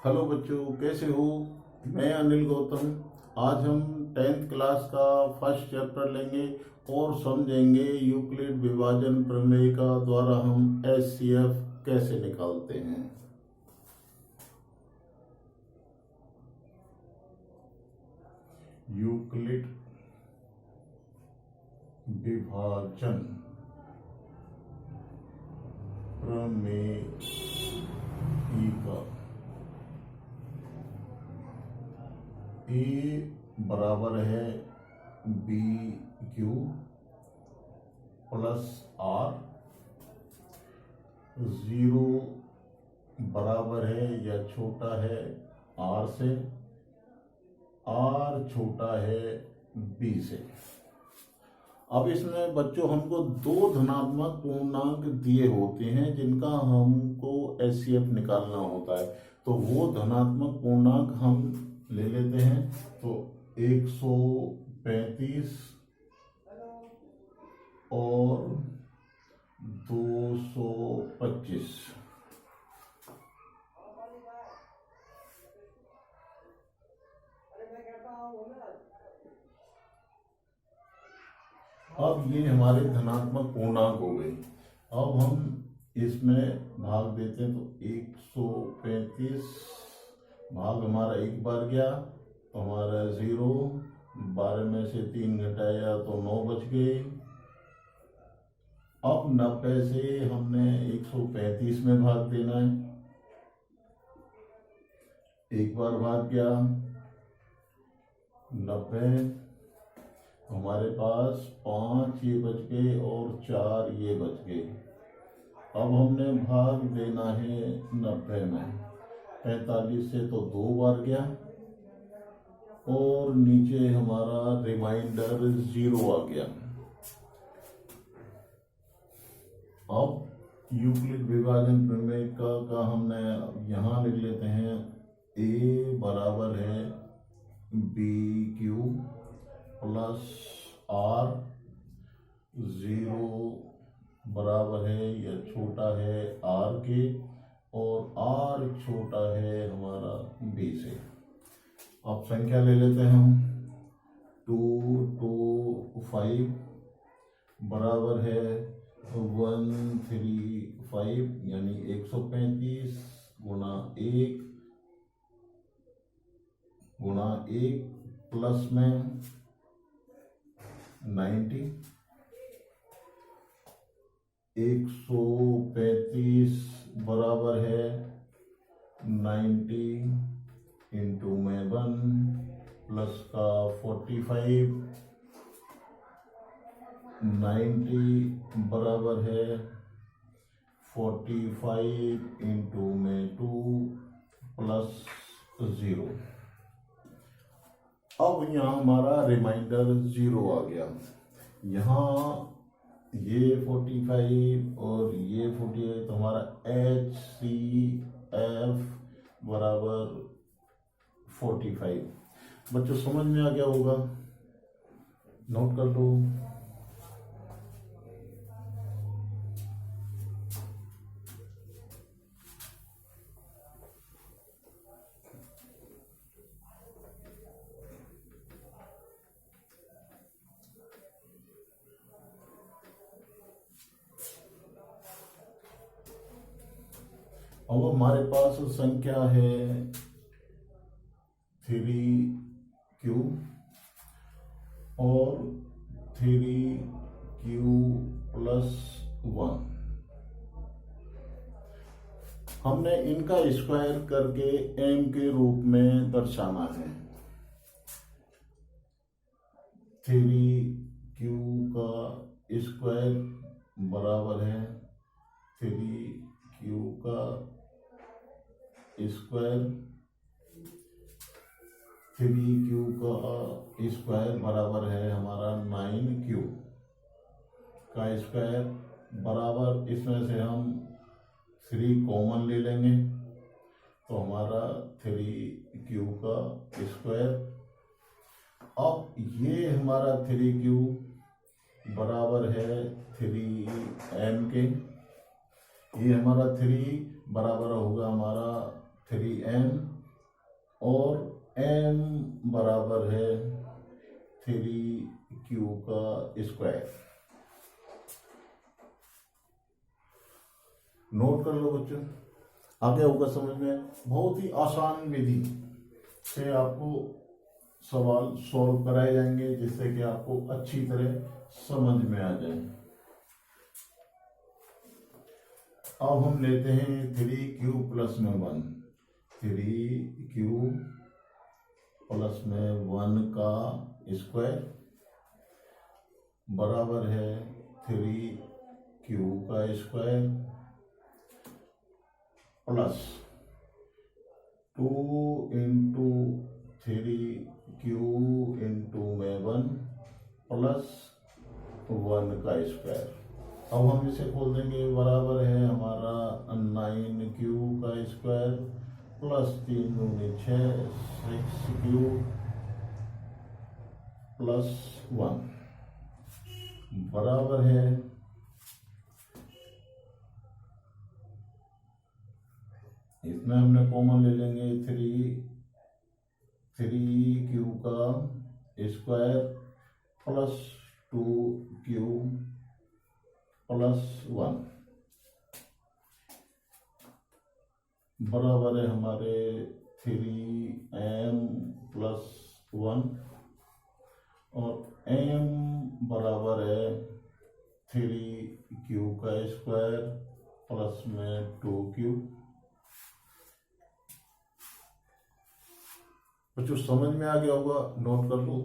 Hello बच्चों, कैसे हो। मैं अनिल गौतम। आज हम 10th क्लास का फर्स्ट चैप्टर लेंगे और समझेंगे यूक्लिड विभाजन प्रमेय का द्वारा हम एचसीएफ कैसे निकालते हैं। यूक्लिड विभाजन प्रमेय का ए बराबर है B Q plus R, zero बराबर है या छोटा है आर से, आर छोटा है बी से। अब इसमें बच्चों हमको दो धनात्मक पूर्णांक दिए होते हैं जिनका हमको एचसीएफ निकालना होता है। तो वो धनात्मक पूर्णांक हम ले लेते हैं। तो 135 और 225। अब ये हमारे धनात्मक पूर्णांक हो गए। अब हम इसमें भाग देते हैं तो 135 भाग हमारा एक बार गया तो हमारा 0, 12 में से 3 घटाया तो 9 बच गए। अब 90 से हमने 135 में भाग देना है। एक बार भाग गया 90, हमारे पास 5 ये बच गए और 4 ये बच गए। अब हमने भाग देना है 90 में। 45 से तो 2 बार गया और नीचे हमारा रिमाइंडर 0 आ गया। अब यूक्लिड विभाजन प्रमेय का हमने यहाँ लिख लेते हैं। ए बराबर है बी क्यू प्लस आर, 0 बराबर है या छोटा है आर के और आर छोटा है हमारा बी से। अब संख्या ले लेते हैं हम। 225 बराबर है 135 यानी 135 गुणा 1 प्लस में 90। 135 बराबर है 90 इंटू में 1 प्लस का 45। 90 बराबर है 45 इंटू में 2 प्लस 0। अब यहाँ हमारा रिमाइंडर 0 आ गया। यहाँ ये 45 और ये 48 तो हमारा HCF बराबर 45। बच्चों समझ में आ गया होगा, नोट कर लो। अब हमारे पास संख्या है 3Q और 3Q प्लस 1। हमने इनका स्क्वायर करके m के रूप में दर्शाना है। 3Q का स्क्वायर बराबर है 3Q का स्क्वायर। 3Q का स्क्वायर बराबर है हमारा 9Q का स्क्वायर बराबर, इसमें से हम 3 कॉमन ले लेंगे तो हमारा 3Q का स्क्वायर। अब ये हमारा 3Q बराबर है 3m के। ये हमारा 3 बराबर होगा हमारा 3m और m बराबर है 3q का स्क्वायर। नोट कर लो बच्चों, आगे होगा समझ में। बहुत ही आसान विधि से आपको सवाल सॉल्व कराए जाएंगे जिससे कि आपको अच्छी तरह समझ में आ जाए। अब हम लेते हैं 3q प्लस में 1, 3q प्लस में 1 का स्क्वायर बराबर है 3q का square plus 2 into 3q into में 1 प्लस 1 का स्क्वायर। अब हम इसे खोल देंगे, बराबर है हमारा 9q का स्क्वायर प्लस 3 दूनी 6, 6q प्लस 1 बराबर है इसमें हमने कॉमन ले लेंगे 3q का स्क्वायर प्लस 2q प्लस 1 बराबर है हमारे 3m प्लस 1 और m बराबर है 3q का स्क्वायर प्लस में 2q। बच्चों समझ में आ गया होगा, नोट कर लो।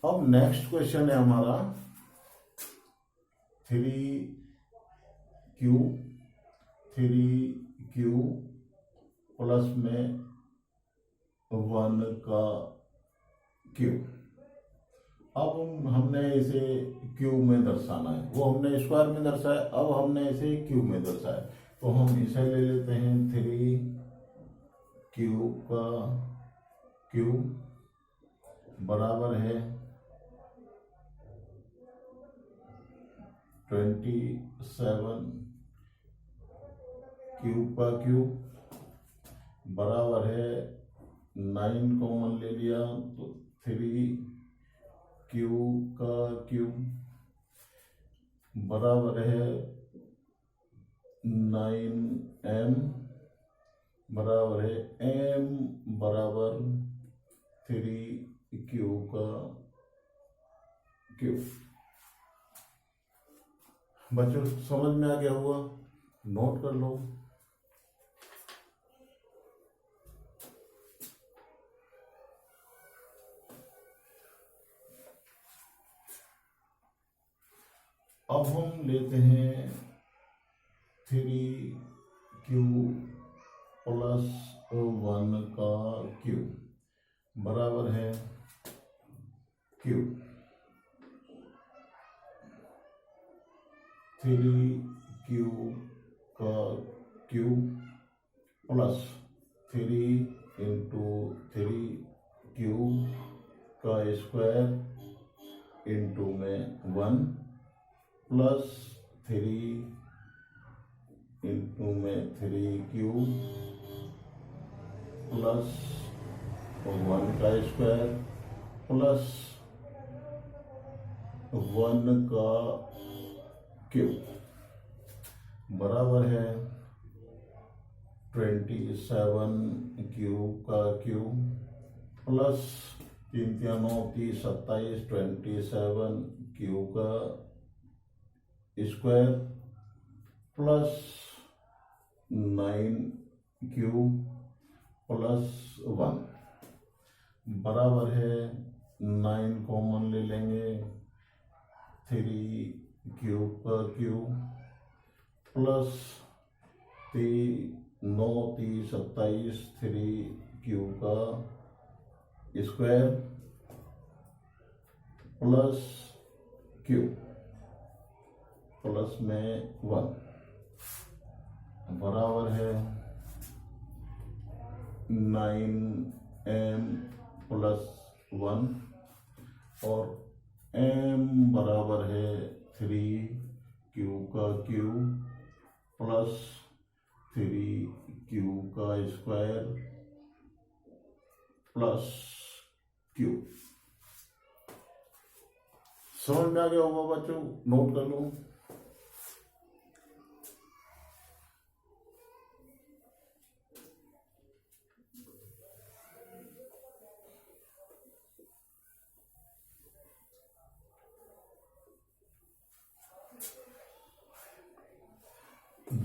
अब नेक्स्ट क्वेश्चन है हमारा 3q प्लस में 1 का क्यूब। अब हमने इसे क्यूब में दर्शाना है, वो हमने स्क्वायर में दर्शाया, अब हमने इसे क्यूब में दर्शाया। तो हम इसे ले लेते हैं 3q का क्यूब बराबर है 27 क्यूब का क्यूब बराबर है 9 कॉमन ले लिया तो 3q का क्यूब बराबर है 9m बराबर है m बराबर 3q का क्यूब। बच्चों समझ में आ गया होगा, नोट कर लो। अब हम लेते हैं 3q प्लस 1 का क्यूब बराबर है क्यूब 3q का क्यूब प्लस 3 इंटू 3q का स्क्वायर इंटू में 1 प्लस 3 इंटू में 3q प्लस 1 का स्क्वायर प्लस 1 का क्यूब बराबर है 27 क्यूब का क्यूब प्लस 3 3 9 30 27 27 क्यूब का स्क्वायर प्लस 9 क्यूब प्लस 1 बराबर है 9 कॉमन ले लेंगे 3 क्यूब का क्यूब प्लस 9 30 27 3 क्यूब का स्क्वायर प्लस क्यूब प्लस में 1 बराबर है 9 m प्लस 1 और m बराबर है 3q का क्यूब प्लस 3q का स्क्वायर प्लस q। समझ में आ गया होगा बच्चों, नोट कर लो।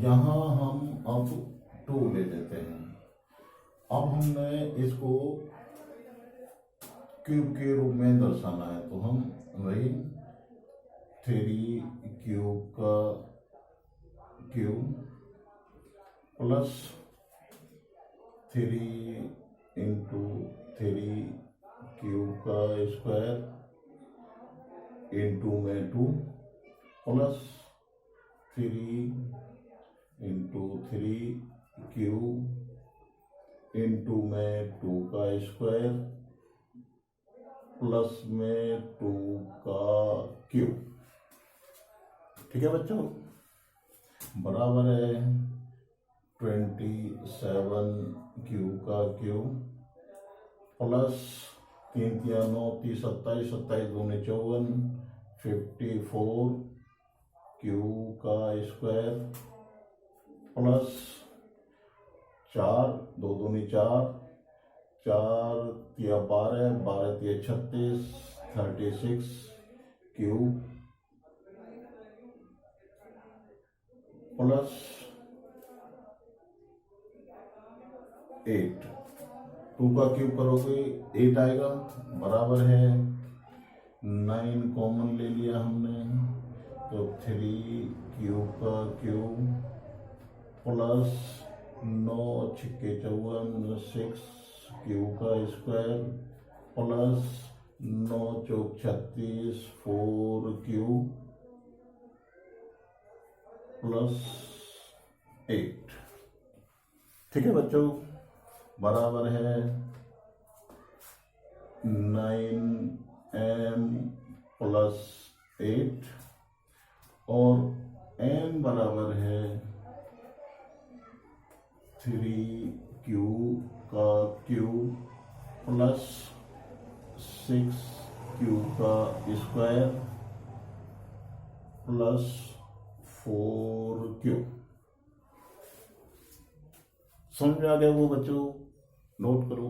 यहां हम अब 2 ले लेते हैं। अब हमने इसको क्यूब के रूप में दर्शाना है, तो हम वही 3q का क्यूब प्लस 3 इंटू 3q का स्क्वायर इंटू में 2 प्लस 3 इंटू 3q इंटू में 2 का स्क्वायर प्लस में 2 का क्यूब। ठीक है बच्चों, बराबर है 27q का क्यूब प्लस 3 3 9 30 27 27 दूनी 54 54q का स्क्वायर प्लस 4 2 दूनी 4 4 तिया 12 12 तिया 36 36 क्यूब प्लस 8। 2 का क्यूब करोगे 8 आएगा, बराबर है 9 कॉमन ले लिया हमने, तो 3q का क्यूब प्लस 9 छिक्के 54 6q का स्क्वायर प्लस 9 चौक 36 4q प्लस 8। ठीक है बच्चों, बराबर है 9m प्लस 8 और m बराबर है 3q का क्यूब प्लस 6q का स्क्वायर प्लस 4q। समझ में आ गया वो बच्चों, नोट करो।